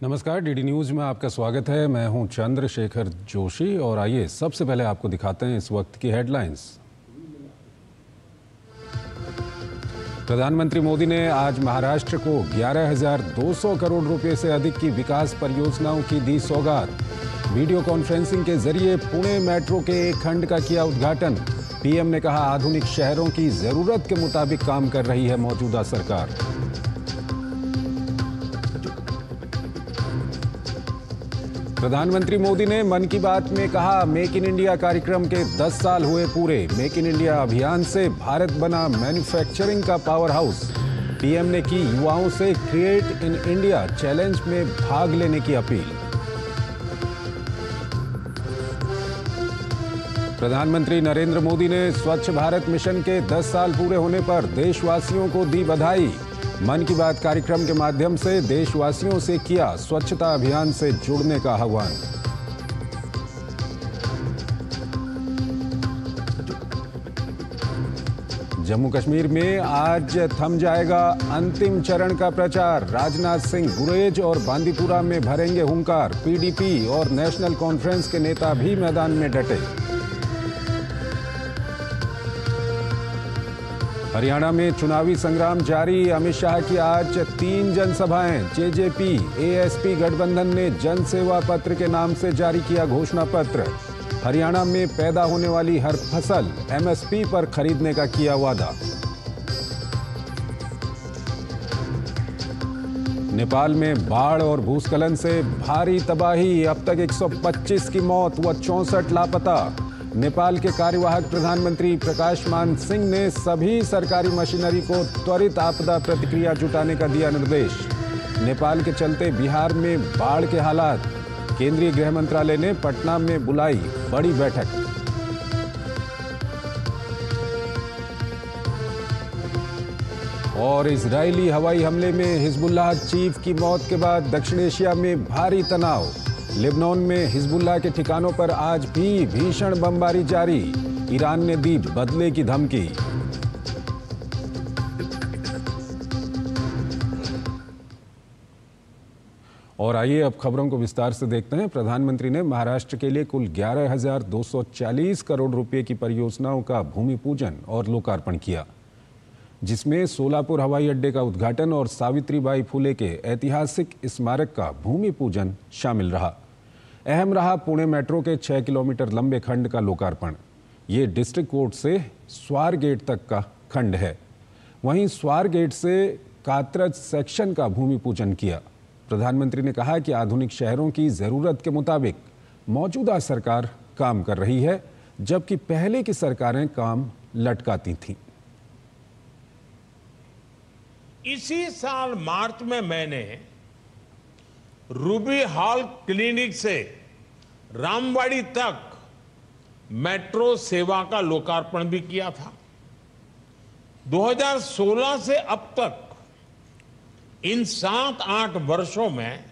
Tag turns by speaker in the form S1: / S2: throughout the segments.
S1: नमस्कार, DD news में आपका स्वागत है। मैं हूं चंद्रशेखर जोशी और आइए सबसे पहले आपको दिखाते हैं इस वक्त की हेडलाइंस। प्रधानमंत्री मोदी ने आज महाराष्ट्र को 11,200 करोड़ रुपए से अधिक की विकास परियोजनाओं की दी सौगात। वीडियो कॉन्फ्रेंसिंग के जरिए पुणे मेट्रो के एक खंड का किया उद्घाटन। पीएम ने कहा, आधुनिक शहरों की जरूरत के मुताबिक काम कर रही है मौजूदा सरकार। प्रधानमंत्री मोदी ने मन की बात में कहा, मेक इन इंडिया कार्यक्रम के 10 साल हुए पूरे। मेक इन इंडिया अभियान से भारत बना मैन्युफैक्चरिंग का पावर हाउस। पीएम ने की युवाओं से क्रिएट इन इंडिया चैलेंज में भाग लेने की अपील। प्रधानमंत्री नरेंद्र मोदी ने स्वच्छ भारत मिशन के 10 साल पूरे होने पर देशवासियों को दी बधाई। मन की बात कार्यक्रम के माध्यम से देशवासियों से किया स्वच्छता अभियान से जुड़ने का आह्वान। जम्मू कश्मीर में आज थम जाएगा अंतिम चरण का प्रचार। राजनाथ सिंह गुरेज और बांदीपुरा में भरेंगे हुंकार। पीडीपी और नेशनल कॉन्फ्रेंस के नेता भी मैदान में डटे। हरियाणा में चुनावी संग्राम जारी। अमित शाह की आज 3 जनसभाएं। जेजेपी एएसपी गठबंधन ने जन सेवा पत्र के नाम से जारी किया घोषणा पत्र। हरियाणा में पैदा होने वाली हर फसल एमएसपी पर खरीदने का किया वादा। नेपाल में बाढ़ और भूस्खलन से भारी तबाही। अब तक 125 की मौत व 64 लापता। नेपाल के कार्यवाहक प्रधानमंत्री प्रकाश मान सिंह ने सभी सरकारी मशीनरी को त्वरित आपदा प्रतिक्रिया जुटाने का दिया निर्देश। नेपाल के चलते बिहार में बाढ़ के हालात। केंद्रीय गृह मंत्रालय ने पटना में बुलाई बड़ी बैठक। और इजरायली हवाई हमले में हिजबुल्लाह चीफ की मौत के बाद दक्षिण एशिया में भारी तनाव। लेबनान में हिजबुल्लाह के ठिकानों पर आज भी भीषण बमबारी जारी। ईरान ने दी बदले की धमकी। और आइए अब खबरों को विस्तार से देखते हैं। प्रधानमंत्री ने महाराष्ट्र के लिए कुल 11,240 करोड़ रुपए की परियोजनाओं का भूमि पूजन और लोकार्पण किया, जिसमें सोलापुर हवाई अड्डे का उद्घाटन और सावित्रीबाई फुले के ऐतिहासिक स्मारक का भूमि पूजन शामिल रहा। अहम रहा पुणे मेट्रो के 6 किलोमीटर लंबे खंड का लोकार्पण। ये डिस्ट्रिक्ट कोर्ट से स्वार गेट तक का खंड है। वहीं स्वार गेट से कात्रज सेक्शन का भूमि पूजन किया। प्रधानमंत्री ने कहा कि आधुनिक शहरों की जरूरत के मुताबिक मौजूदा सरकार काम कर रही है, जबकि पहले की सरकारें काम लटकाती थीं।
S2: इसी साल मार्च में मैंने रूबी हॉल क्लिनिक से रामवाड़ी तक मेट्रो सेवा का लोकार्पण भी किया था। 2016 से अब तक इन 7-8 वर्षों में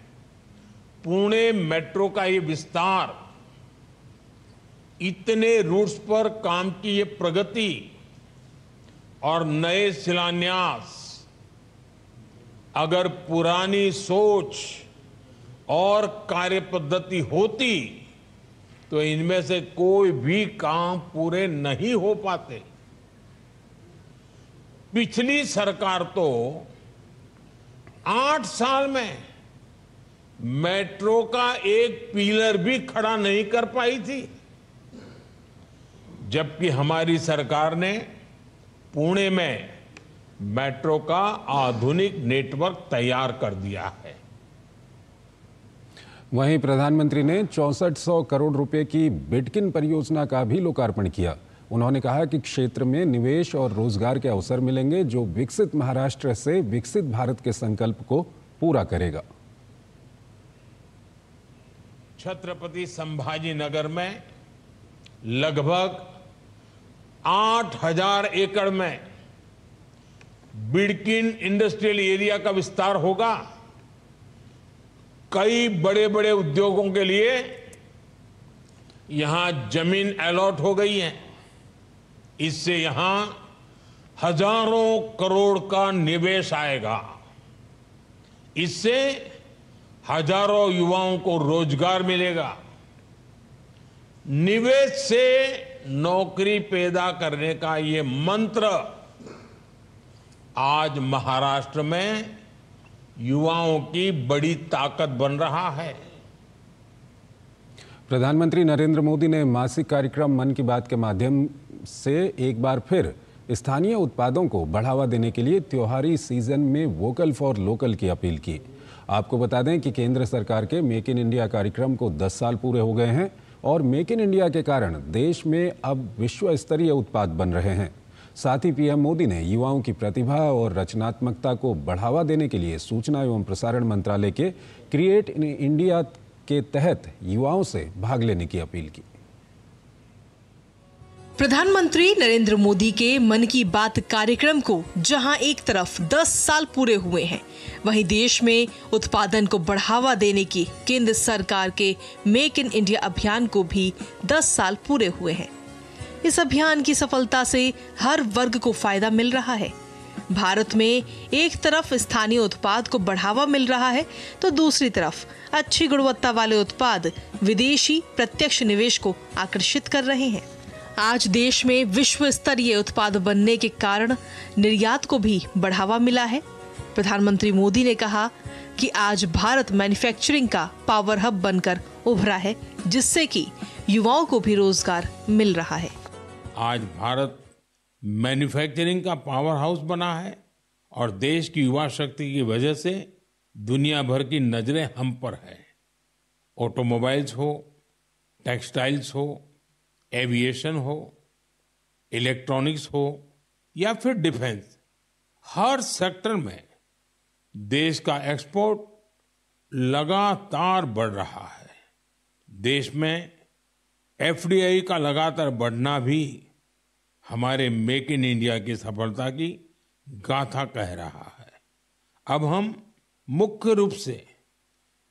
S2: पुणे मेट्रो का ये विस्तार, इतने रूट्स पर काम की ये प्रगति और नए शिलान्यास, अगर पुरानी सोच और कार्य पद्धति होती तो इनमें से कोई भी काम पूरे नहीं हो पाते। पिछली सरकार तो 8 साल में मेट्रो का एक पिलर भी खड़ा नहीं कर पाई थी, जबकि हमारी सरकार ने पुणे में मेट्रो का आधुनिक नेटवर्क तैयार कर दिया है।
S1: वहीं प्रधानमंत्री ने 6400 करोड़ रुपए की बिटकिन परियोजना का भी लोकार्पण किया। उन्होंने कहा कि क्षेत्र में निवेश और रोजगार के अवसर मिलेंगे, जो विकसित महाराष्ट्र से विकसित भारत के संकल्प को पूरा करेगा।
S2: छत्रपति संभाजी नगर में लगभग 8,000 एकड़ में बिडकिन इंडस्ट्रियल एरिया का विस्तार होगा। कई बड़े बड़े उद्योगों के लिए यहां जमीन अलॉट हो गई है। इससे यहां हजारों करोड़ का निवेश आएगा। इससे हजारों युवाओं को रोजगार मिलेगा। निवेश से नौकरी पैदा करने का ये मंत्र आज महाराष्ट्र में युवाओं की बड़ी ताकत बन रहा है।
S1: प्रधानमंत्री नरेंद्र मोदी ने मासिक कार्यक्रम मन की बात के माध्यम से एक बार फिर स्थानीय उत्पादों को बढ़ावा देने के लिए त्योहारी सीजन में वोकल फॉर लोकल की अपील की। आपको बता दें कि केंद्र सरकार के मेक इन इंडिया कार्यक्रम को 10 साल पूरे हो गए हैं और मेक इन इंडिया के कारण देश में अब विश्व स्तरीय उत्पाद बन रहे हैं। साथ ही पीएम मोदी ने युवाओं की प्रतिभा और रचनात्मकता को बढ़ावा देने के लिए सूचना एवं प्रसारण मंत्रालय के क्रिएट इन इंडिया के तहत युवाओं से भाग लेने की अपील की।
S3: प्रधानमंत्री नरेंद्र मोदी के मन की बात कार्यक्रम को जहां एक तरफ 10 साल पूरे हुए हैं, वहीं देश में उत्पादन को बढ़ावा देने की केंद्र सरकार के मेक इन इंडिया अभियान को भी 10 साल पूरे हुए हैं। इस अभियान की सफलता से हर वर्ग को फायदा मिल रहा है। भारत में एक तरफ स्थानीय उत्पाद को बढ़ावा मिल रहा है, तो दूसरी तरफ अच्छी गुणवत्ता वाले उत्पाद विदेशी प्रत्यक्ष निवेश को आकर्षित कर रहे हैं। आज देश में विश्व स्तरीय उत्पाद बनने के कारण निर्यात को भी बढ़ावा मिला है। प्रधानमंत्री मोदी ने कहा कि आज भारत मैन्युफैक्चरिंग का पावर हब बनकर उभरा है, जिससे कि युवाओं को भी रोजगार मिल रहा है।
S2: आज भारत मैन्युफैक्चरिंग का पावर हाउस बना है और देश की युवा शक्ति की वजह से दुनिया भर की नजरें हम पर है। ऑटोमोबाइल्स हो, टेक्सटाइल्स हो, एविएशन हो, इलेक्ट्रॉनिक्स हो या फिर डिफेंस, हर सेक्टर में देश का एक्सपोर्ट लगातार बढ़ रहा है। देश में एफडीआई का लगातार बढ़ना भी हमारे मेक इन इंडिया की सफलता की गाथा कह रहा है। अब हम मुख्य रूप से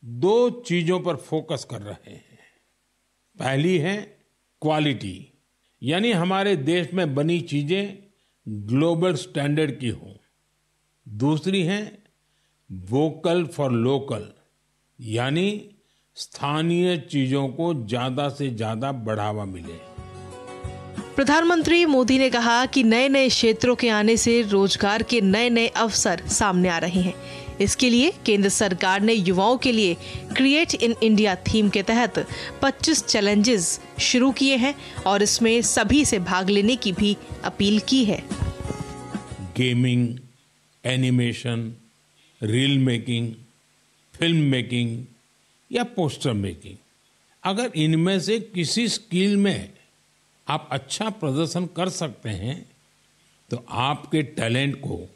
S2: 2 चीजों पर फोकस कर रहे हैं। पहली है क्वालिटी, यानी हमारे देश में बनी चीजें ग्लोबल स्टैंडर्ड की हों। दूसरी है वोकल फॉर लोकल, यानी स्थानीय चीजों को ज्यादा से ज्यादा बढ़ावा मिले।
S3: प्रधानमंत्री मोदी ने कहा कि नए नए क्षेत्रों के आने से रोजगार के नए नए अवसर सामने आ रहे हैं। इसके लिए केंद्र सरकार ने युवाओं के लिए क्रिएट इन इंडिया थीम के तहत 25 चैलेंजेस शुरू किए हैं और इसमें सभी से भाग लेने की भी अपील की है।
S2: Gaming, animation, reel making, film making या पोस्टर मेकिंग, अगर इनमें से किसी स्किल में आप अच्छा प्रदर्शन कर सकते हैं तो आपके टैलेंट को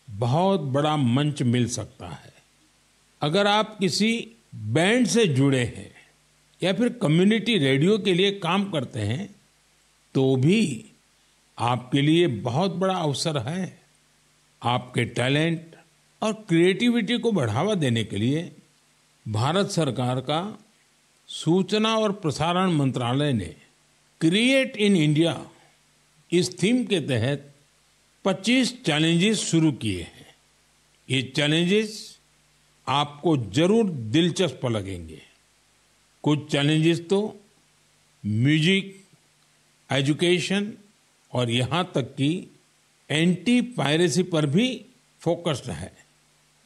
S2: बहुत बड़ा मंच मिल सकता है। अगर आप किसी बैंड से जुड़े हैं या फिर कम्युनिटी रेडियो के लिए काम करते हैं तो भी आपके लिए बहुत बड़ा अवसर है। आपके टैलेंट और क्रिएटिविटी को बढ़ावा देने के लिए भारत सरकार का सूचना और प्रसारण मंत्रालय ने क्रिएट इन इंडिया इस थीम के तहत 25 चैलेंजेस शुरू किए हैं। ये चैलेंजेस आपको जरूर दिलचस्प लगेंगे। कुछ चैलेंजेस तो म्यूजिक, एजुकेशन और यहाँ तक कि एंटी पायरेसी पर भी फोकस्ड है।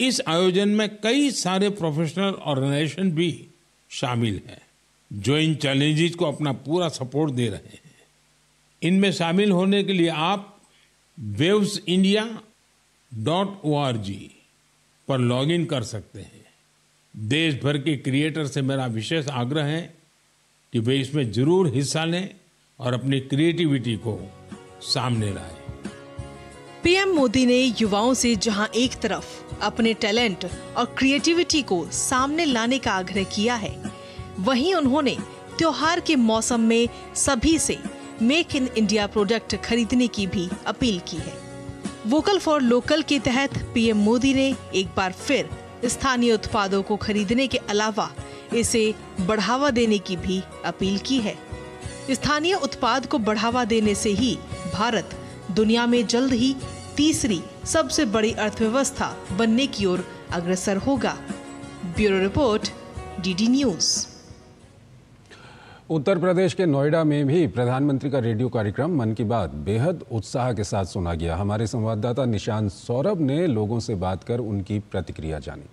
S2: इस आयोजन में कई सारे प्रोफेशनल ऑर्गेनाइजेशन भी शामिल हैं जो इन चैलेंजेस को अपना पूरा सपोर्ट दे रहे हैं। इनमें शामिल होने के लिए आप wavesindia.org पर लॉगिन कर सकते हैं। देश भर के क्रिएटर से मेरा विशेष आग्रह है कि वे इसमें जरूर हिस्सा लें और अपनी क्रिएटिविटी को सामने लाएं।
S3: पीएम मोदी ने युवाओं से जहां एक तरफ अपने टैलेंट और क्रिएटिविटी को सामने लाने का आग्रह किया है, वहीं उन्होंने त्योहार के मौसम में सभी से मेक इन इंडिया प्रोडक्ट खरीदने की भी अपील की है। वोकल फॉर लोकल के तहत पीएम मोदी ने एक बार फिर स्थानीय उत्पादों को खरीदने के अलावा इसे बढ़ावा देने की भी अपील की है। स्थानीय उत्पाद को बढ़ावा देने से ही भारत दुनिया में जल्द ही तीसरी सबसे बड़ी अर्थव्यवस्था बनने की ओर अग्रसर होगा। Bureau report, DD News.
S1: Uttar Pradesh के नोएडा में भी प्रधानमंत्री का रेडियो कार्यक्रम मन की बात बेहद उत्साह के साथ सुना गया। हमारे संवाददाता निशांत सौरभ ने लोगों से बात कर उनकी प्रतिक्रिया जानी।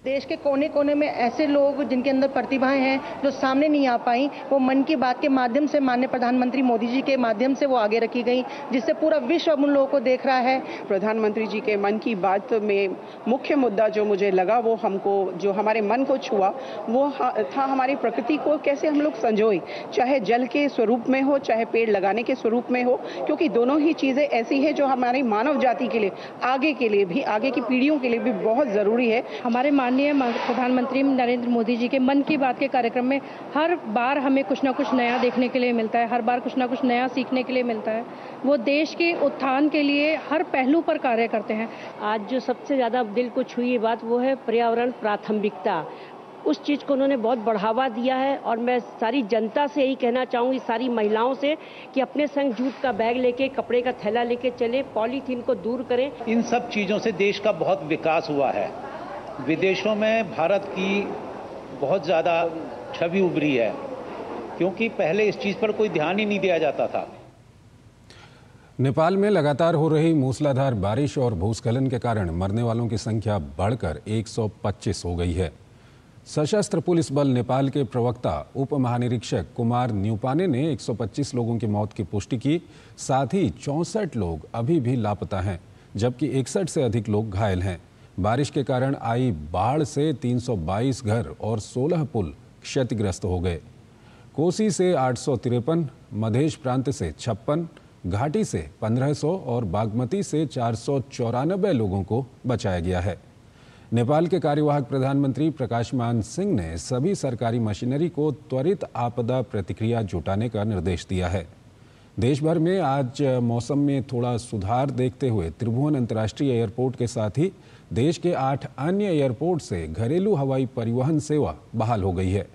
S4: देश के कोने कोने में ऐसे लोग जिनके अंदर प्रतिभाएं हैं जो सामने नहीं आ पाई, वो मन की बात के माध्यम से माननीय प्रधानमंत्री मोदी जी के माध्यम से वो आगे रखी गई, जिससे पूरा विश्व अब उन लोगों को देख रहा है।
S5: प्रधानमंत्री जी के मन की बात में मुख्य मुद्दा जो मुझे लगा, वो हमको जो हमारे मन को छुआ, वो था हमारी प्रकृति को कैसे हम लोग संजोए, चाहे जल के स्वरूप में हो, चाहे पेड़ लगाने के स्वरूप में हो, क्योंकि दोनों ही चीजें ऐसी है जो हमारी मानव जाति के लिए, आगे के लिए भी, आगे की पीढ़ियों के लिए भी बहुत जरूरी है।
S6: हमारे माननीय प्रधानमंत्री नरेंद्र मोदी जी के मन की बात के कार्यक्रम में हर बार हमें कुछ ना कुछ नया देखने के लिए मिलता है, हर बार कुछ ना कुछ नया सीखने के लिए मिलता है। वो देश के उत्थान के लिए हर पहलू पर कार्य करते हैं।
S7: आज जो सबसे ज़्यादा दिल को छुई बात वो है पर्यावरण प्राथमिकता। उस चीज़ को उन्होंने बहुत बढ़ावा दिया है और मैं सारी जनता से यही कहना चाहूँगी, सारी महिलाओं से, कि अपने संग जूट का बैग लेके, कपड़े का थैला लेके चले, पॉलीथीन को दूर करें।
S8: इन सब चीज़ों से देश का बहुत विकास हुआ है। विदेशों में भारत की बहुत ज़्यादा छवि उभरी है, क्योंकि पहले इस चीज़ पर कोई ध्यान ही नहीं दिया जाता था।
S1: नेपाल में लगातार हो रही मूसलाधार बारिश और भूस्खलन के कारण मरने वालों की संख्या बढ़कर 125 हो गई है। सशस्त्र पुलिस बल नेपाल के प्रवक्ता उप महानिरीक्षक कुमार न्यूपाने ने 125 लोगों की मौत की पुष्टि की। साथ ही 64 लोग अभी भी लापता हैं, जबकि 61 से अधिक लोग घायल हैं। बारिश के कारण आई बाढ़ से 322 घर और 16 पुल क्षतिग्रस्त हो गए। कोसी से 853, मधेश प्रांत से 56, घाटी से 1500 और बागमती से 494 लोगों को बचाया गया है। नेपाल के कार्यवाहक प्रधानमंत्री प्रकाशमान सिंह ने सभी सरकारी मशीनरी को त्वरित आपदा प्रतिक्रिया जुटाने का निर्देश दिया है। देश भर में आज मौसम में थोड़ा सुधार देखते हुए त्रिभुवन अंतर्राष्ट्रीय एयरपोर्ट के साथ ही देश के 8 अन्य एयरपोर्ट से घरेलू हवाई परिवहन सेवा बहाल हो गई है।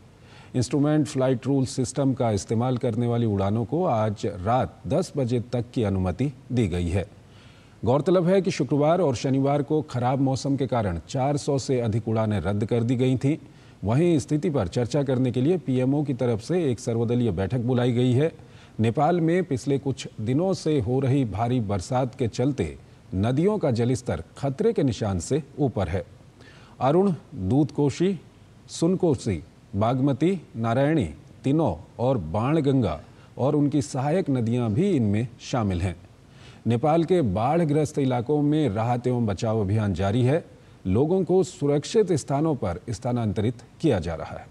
S1: इंस्ट्रूमेंट फ्लाइट रूल सिस्टम का इस्तेमाल करने वाली उड़ानों को आज रात 10 बजे तक की अनुमति दी गई है। गौरतलब है कि शुक्रवार और शनिवार को खराब मौसम के कारण 400 से अधिक उड़ानें रद्द कर दी गई थीं। वहीं स्थिति पर चर्चा करने के लिए पीएमओ की तरफ से एक सर्वदलीय बैठक बुलाई गई है। नेपाल में पिछले कुछ दिनों से हो रही भारी बरसात के चलते नदियों का जलस्तर खतरे के निशान से ऊपर है। अरुण, दूधकोशी, सुनकोशी, बागमती, नारायणी, तिनो और बाणगंगा और उनकी सहायक नदियां भी इनमें शामिल हैं। नेपाल के बाढ़ग्रस्त इलाकों में राहत एवं बचाव अभियान जारी है। लोगों को सुरक्षित स्थानों पर स्थानांतरित किया जा रहा है।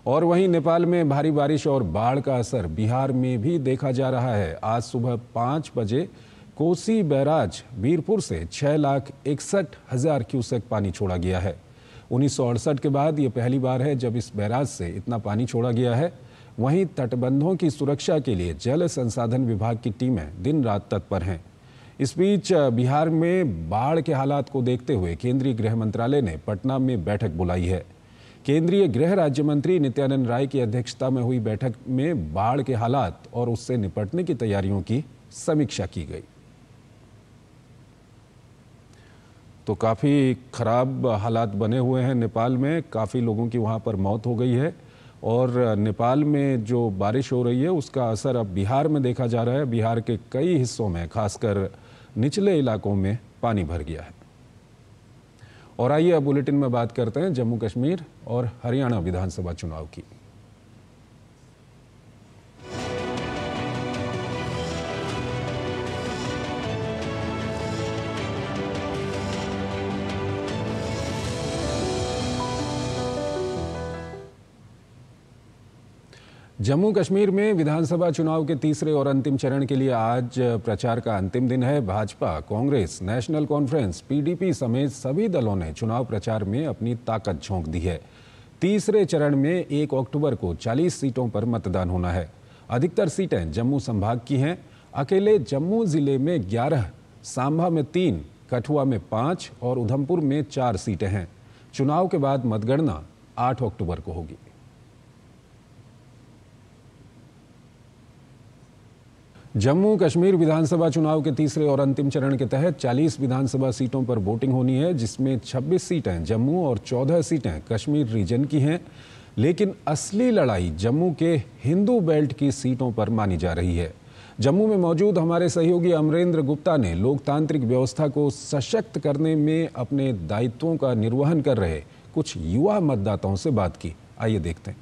S1: और वहीं नेपाल में भारी बारिश और बाढ़ का असर बिहार में भी देखा जा रहा है। आज सुबह 5 बजे कोसी बैराज वीरपुर से 6,61,000 क्यूसेक पानी छोड़ा गया है। 1968 के बाद ये पहली बार है जब इस बैराज से इतना पानी छोड़ा गया है। वहीं तटबंधों की सुरक्षा के लिए जल संसाधन विभाग की टीमें दिन रात तत्पर हैं। इस बीच बिहार में बाढ़ के हालात को देखते हुए केंद्रीय गृह मंत्रालय ने पटना में बैठक बुलाई है। केंद्रीय गृह राज्य मंत्री नित्यानंद राय की अध्यक्षता में हुई बैठक में बाढ़ के हालात और उससे निपटने की तैयारियों की समीक्षा की गई। तो काफ़ी खराब हालात बने हुए हैं नेपाल में, काफ़ी लोगों की वहाँ पर मौत हो गई है और नेपाल में जो बारिश हो रही है उसका असर अब बिहार में देखा जा रहा है। बिहार के कई हिस्सों में, खासकर निचले इलाकों में पानी भर गया है। और आइए अब बुलेटिन में बात करते हैं जम्मू कश्मीर और हरियाणा विधानसभा चुनाव की। जम्मू कश्मीर में विधानसभा चुनाव के तीसरे और अंतिम चरण के लिए आज प्रचार का अंतिम दिन है। Bhajpa, Congress, national conference, PDP समेत सभी दलों ने चुनाव प्रचार में अपनी ताकत झोंक दी है। तीसरे चरण में 1 अक्टूबर को 40 सीटों पर मतदान होना है। अधिकतर सीटें जम्मू संभाग की हैं। अकेले जम्मू जिले में 11, सांबा में 3, कठुआ में 5 और उधमपुर में 4 सीटें हैं। चुनाव के बाद मतगणना 8 अक्टूबर को होगी। जम्मू कश्मीर विधानसभा चुनाव के तीसरे और अंतिम चरण के तहत 40 विधानसभा सीटों पर वोटिंग होनी है, जिसमें 26 सीटें जम्मू और 14 सीटें कश्मीर रीजन की हैं। लेकिन असली लड़ाई जम्मू के हिंदू बेल्ट की सीटों पर मानी जा रही है। जम्मू में मौजूद हमारे सहयोगी अमरेंद्र गुप्ता ने लोकतांत्रिक व्यवस्था को सशक्त करने में अपने दायित्वों का निर्वहन कर रहे कुछ युवा मतदाताओं से बात की। आइए देखते हैं।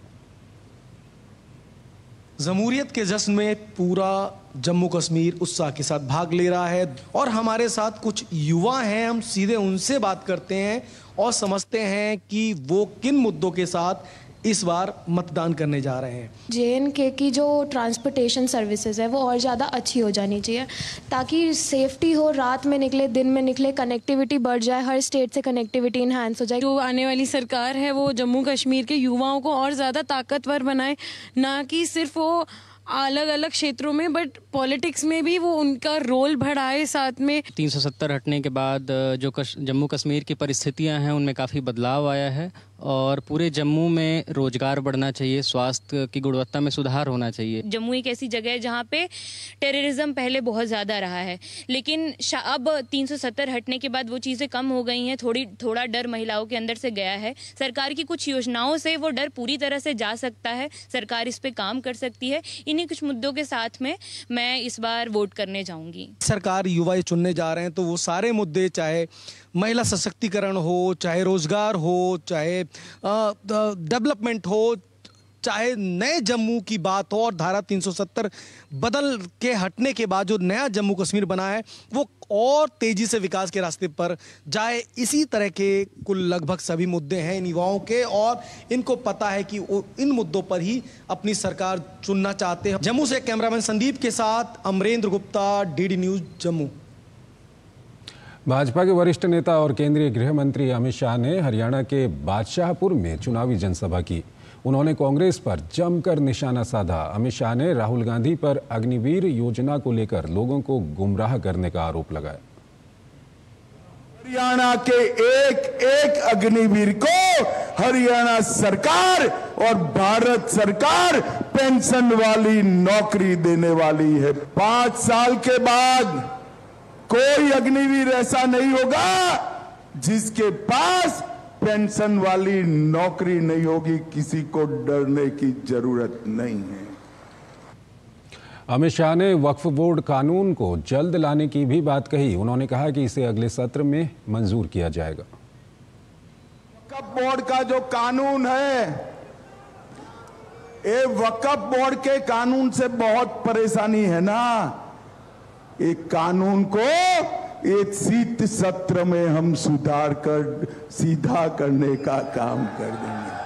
S9: जमहूरियत के जश्न में पूरा जम्मू कश्मीर उत्साह के साथ भाग ले रहा है और हमारे साथ कुछ युवा हैं। हम सीधे उनसे बात करते हैं और समझते हैं कि वो किन मुद्दों के साथ इस बार मतदान करने जा रहे हैं।
S10: JNK की जो ट्रांसपोर्टेशन सर्विसेज है वो और ज़्यादा अच्छी हो जानी चाहिए ताकि सेफ्टी हो, रात में निकले दिन में निकले, कनेक्टिविटी बढ़ जाए, हर स्टेट से कनेक्टिविटी इन्हांस हो जाए।
S11: जो आने वाली सरकार है वो जम्मू कश्मीर के युवाओं को और ज़्यादा ताकतवर बनाए, ना कि सिर्फ वो अलग अलग क्षेत्रों में बट पॉलिटिक्स में भी वो उनका रोल बढ़ाए। साथ में
S12: 370 हटने के बाद जो जम्मू कश्मीर की परिस्थितियां हैं उनमें काफ़ी बदलाव आया है और पूरे जम्मू में रोजगार बढ़ना चाहिए, स्वास्थ्य की गुणवत्ता में सुधार होना चाहिए।
S13: जम्मू एक ऐसी जगह है जहाँ पे टेररिज्म पहले बहुत ज़्यादा रहा है, लेकिन अब 370 हटने के बाद वो चीज़ें कम हो गई हैं। थोड़ा डर महिलाओं के अंदर से गया है। सरकार की कुछ योजनाओं से वो डर पूरी तरह से जा सकता है। सरकार इस पे काम कर सकती है। इन्हीं कुछ मुद्दों के साथ में मैं इस बार वोट करने जाऊंगी।
S9: सरकार युवा चुनने जा रहे हैं तो वो सारे मुद्दे, चाहे महिला सशक्तिकरण हो, चाहे रोजगार हो, चाहे डेवलपमेंट हो, चाहे नए जम्मू की बात हो और धारा 370 बदल के हटने के बाद जो नया जम्मू कश्मीर बना है वो और तेजी से विकास के रास्ते पर जाए, इसी तरह के कुल लगभग सभी मुद्दे हैं इन युवाओं के और इनको पता है कि वो इन मुद्दों पर ही अपनी सरकार चुनना चाहते हैं। जम्मू से कैमरामैन संदीप के साथ अमरेंद्र गुप्ता, DD न्यूज जम्मू।
S1: भाजपा के वरिष्ठ नेता और केंद्रीय गृह मंत्री अमित शाह ने हरियाणा के बादशाहपुर में चुनावी जनसभा की। उन्होंने कांग्रेस पर जमकर निशाना साधा। अमित शाह ने राहुल गांधी पर अग्निवीर योजना को लेकर लोगों को गुमराह करने का आरोप लगाया।
S14: हरियाणा के एक एक अग्निवीर को हरियाणा सरकार और भारत सरकार पेंशन वाली नौकरी देने वाली है। 5 साल के बाद कोई अग्निवीर ऐसा नहीं होगा जिसके पास पेंशन वाली नौकरी नहीं होगी। किसी को डरने की जरूरत नहीं है।
S1: अमित शाह ने वक्फ बोर्ड कानून को जल्द लाने की भी बात कही। उन्होंने कहा कि इसे अगले सत्र में मंजूर किया जाएगा।
S14: वक्फ बोर्ड का जो कानून है, ये वक्फ बोर्ड के कानून से बहुत परेशानी है ना। एक कानून को एक शीत सत्र में हम सुधार कर सीधा करने का काम कर देंगे।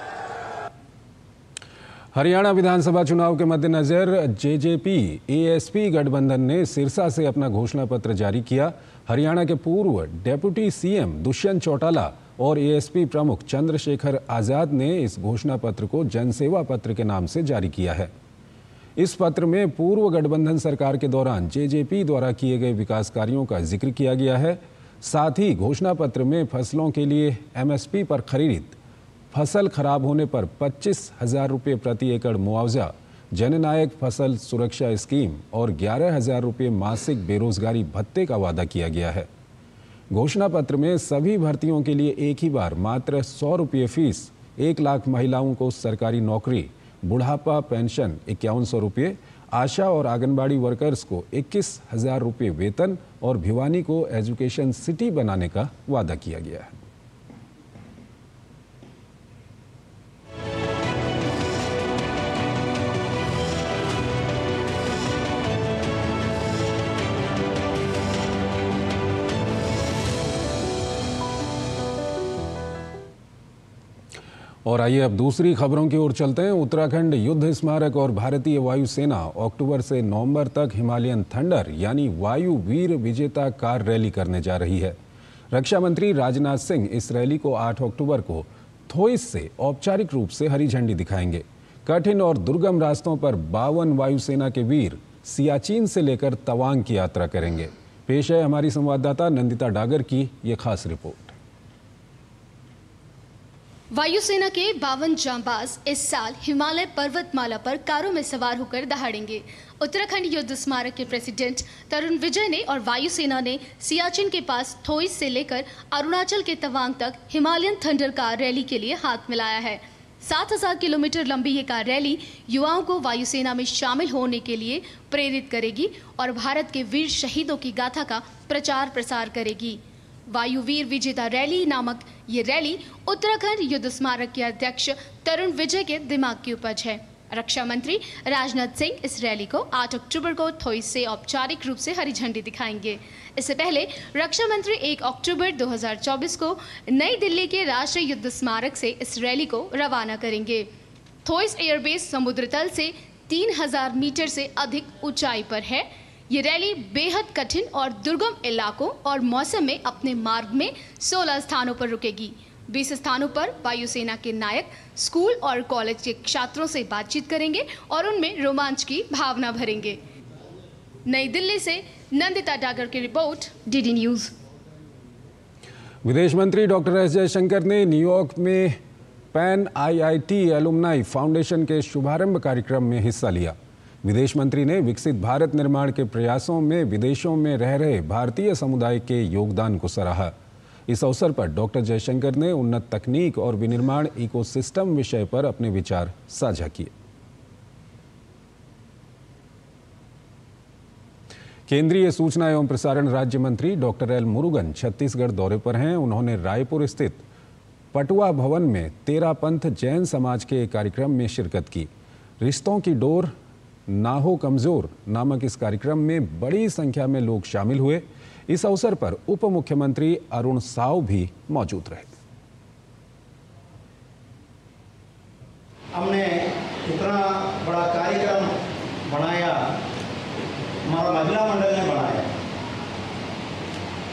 S1: हरियाणा विधानसभा चुनाव के मद्देनजर JJP ASP गठबंधन ने सिरसा से अपना घोषणा पत्र जारी किया। हरियाणा के पूर्व डेप्यूटी CM दुष्यंत चौटाला और ASP प्रमुख चंद्रशेखर आजाद ने इस घोषणा पत्र को जनसेवा पत्र के नाम से जारी किया है। इस पत्र में पूर्व गठबंधन सरकार के दौरान JJP द्वारा किए गए विकास कार्यों का जिक्र किया गया है। साथ ही घोषणा पत्र में फसलों के लिए MSP पर खरीद, फसल खराब होने पर 25,000 रुपये प्रति एकड़ मुआवजा, जननायक फसल सुरक्षा स्कीम और 11,000 रुपये मासिक बेरोजगारी भत्ते का वादा किया गया है। घोषणा पत्र में सभी भर्तियों के लिए एक ही बार मात्र 100 रुपये फीस, 1 लाख महिलाओं को सरकारी नौकरी, बुढ़ापा पेंशन 5100 रुपये, आशा और आंगनबाड़ी वर्कर्स को 21,000 रुपये वेतन और भिवानी को एजुकेशन सिटी बनाने का वादा किया गया है। और आइए अब दूसरी खबरों की ओर चलते हैं। उत्तराखंड युद्ध स्मारक और भारतीय वायुसेना अक्टूबर से नवंबर तक हिमालयन थंडर यानी वायु वीर विजेता कार रैली करने जा रही है। रक्षा मंत्री राजनाथ सिंह इस रैली को 8 अक्टूबर को थोइस से औपचारिक रूप से हरी झंडी दिखाएंगे। कठिन और दुर्गम रास्तों पर 52 वायुसेना के वीर सियाचिन से लेकर तवांग की यात्रा करेंगे। पेश है हमारी संवाददाता नंदिता डागर की ये खास रिपोर्ट।
S15: वायुसेना के 52 जांबाज इस साल हिमालय पर्वतमाला पर कारों में सवार होकर दहाड़ेंगे। उत्तराखंड युद्ध स्मारक के प्रेसिडेंट तरुण विजय ने और वायुसेना ने सियाचिन के पास थोइस से लेकर अरुणाचल के तवांग तक हिमालयन थंडर कार रैली के लिए हाथ मिलाया है। 7000 किलोमीटर लंबी ये कार रैली युवाओं को वायुसेना में शामिल होने के लिए प्रेरित करेगी और भारत के वीर शहीदों की गाथा का प्रचार प्रसार करेगी। वायुवीर विजेता रैली नामक ये रैली उत्तराखंड युद्ध स्मारक के अध्यक्ष तरुण विजय के दिमाग की उपज है। रक्षा मंत्री राजनाथ सिंह इस रैली को 8 अक्टूबर को थोइस से औपचारिक रूप से हरी झंडी दिखाएंगे। इससे पहले रक्षा मंत्री 1 अक्टूबर 2024 को नई दिल्ली के राष्ट्रीय युद्ध स्मारक से इस रैली को रवाना करेंगे। थोइस एयरबेस समुद्र तल से 3000 मीटर से अधिक ऊंचाई पर है। ये रैली बेहद कठिन और दुर्गम इलाकों और मौसम में अपने मार्ग में 16 स्थानों पर रुकेगी। 20 स्थानों पर वायुसेना के नायक स्कूल और कॉलेज के छात्रों से बातचीत करेंगे और उनमें रोमांच की भावना भरेंगे। नई दिल्ली से नंदिता डागर की रिपोर्ट, डीडी न्यूज।
S1: विदेश मंत्री डॉक्टर एस जयशंकर ने न्यूयॉर्क में पैन IIT एलुमनाई फाउंडेशन के शुभारंभ कार्यक्रम में हिस्सा लिया। विदेश मंत्री ने विकसित भारत निर्माण के प्रयासों में विदेशों में रह रहे भारतीय समुदाय के योगदान को सराहा। इस अवसर पर डॉक्टर जयशंकर ने उन्नत तकनीक और विनिर्माण इकोसिस्टम विषय पर अपने विचार साझा किए। केंद्रीय सूचना एवं प्रसारण राज्य मंत्री डॉक्टर एल मुरुगन छत्तीसगढ़ दौरे पर हैं। उन्होंने रायपुर स्थित पटुआ भवन में तेरापंथ जैन समाज के कार्यक्रम में शिरकत की। रिश्तों की डोर ना हो कमजोर नामक इस कार्यक्रम में बड़ी संख्या में लोग शामिल हुए। इस अवसर पर उप मुख्यमंत्री अरुण साव भी मौजूद रहे।
S16: हमने इतना बड़ा कार्यक्रम बनाया, हमारा महिला मंडल ने बनाया।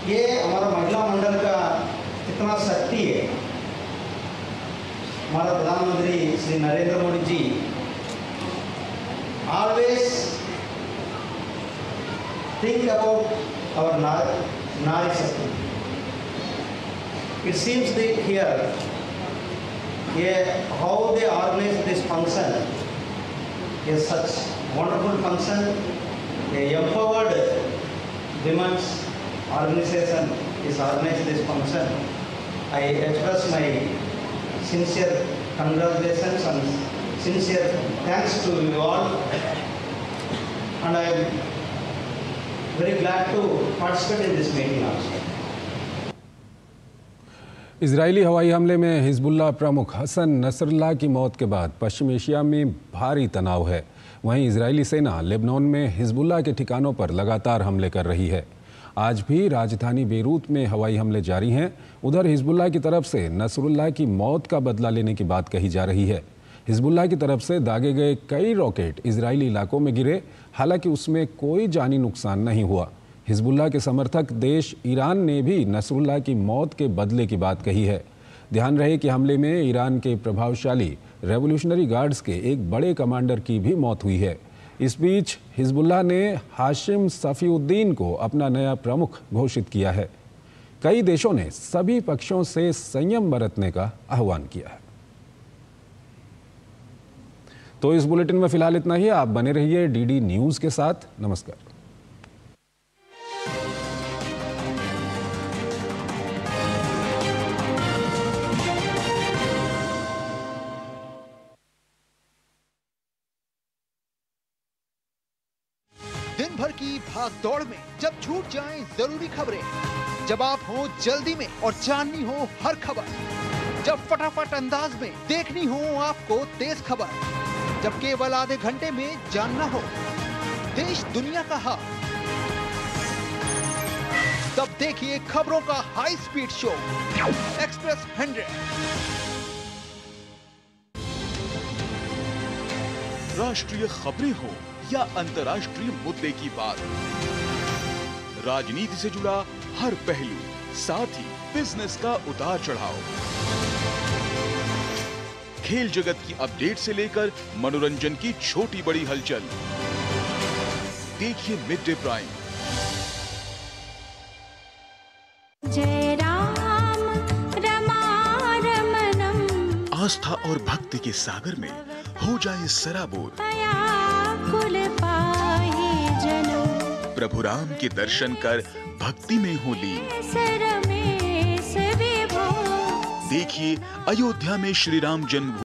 S16: ये हमारा महिला मंडल का कितना शक्ति है। हमारा प्रधानमंत्री Shri Narendra Modi ji always think about our Nari Shakti. It seems that here, how they organize this function is such wonderful function. A empowered women's organization is organized this function. I express my sincere congratulations and sincere thanks to you all, and I am very glad to participate in this meeting also.
S1: Israeli हवाई हमले में Hezbollah प्रमुख Hassan Nasrallah की मौत के बाद पश्चिम Asia में भारी तनाव है। वहीं इजरायली सेना लेबनान में हिजबुल्लाह के ठिकानों पर लगातार हमले कर रही है। आज भी राजधानी बेरूत में हवाई हमले जारी हैं। उधर हिजबुल्लाह की तरफ से नसरुल्लाह की मौत का बदला लेने की बात कही जा रही है। हिजबुल्लाह की तरफ से दागे गए कई रॉकेट इजरायली इलाकों में गिरे, हालांकि उसमें कोई जानी नुकसान नहीं हुआ। हिजबुल्लाह के समर्थक देश ईरान ने भी नसरुल्लाह की मौत के बदले की बात कही है। ध्यान रहे कि हमले में ईरान के प्रभावशाली रेवोल्यूशनरी गार्ड्स के एक बड़े कमांडर की भी मौत हुई है। इस बीच हिजबुल्लाह ने हाशिम सफीउद्दीन को अपना नया प्रमुख घोषित किया है। कई देशों ने सभी पक्षों से संयम बरतने का आह्वान किया है। तो इस बुलेटिन में फिलहाल इतना ही। आप बने रहिए डीडी न्यूज के साथ। नमस्कार।
S17: दिन भर की भाग दौड़ में जब छूट जाएं जरूरी खबरें, जब आप हो जल्दी में और जाननी हो हर खबर, जब फटाफट अंदाज में देखनी हो आपको तेज खबर, जब केवल आधे घंटे में जानना हो देश दुनिया का हाल, तब देखिए खबरों का हाई स्पीड शो एक्सप्रेस 100।
S18: राष्ट्रीय खबरें हो या अंतर्राष्ट्रीय मुद्दे की बात, राजनीति से जुड़ा हर पहलू, साथ ही बिजनेस का उतार चढ़ाव, खेल जगत की अपडेट से लेकर मनोरंजन की छोटी बड़ी हलचल, देखिए मिड डे प्राइम।
S19: जय राम रमारमणम
S18: आस्था और भक्ति के सागर में हो जाए सराबोर। प्रभु राम के दर्शन कर भक्ति में हो लीन। देखिए अयोध्या में श्री राम जन्मभूमि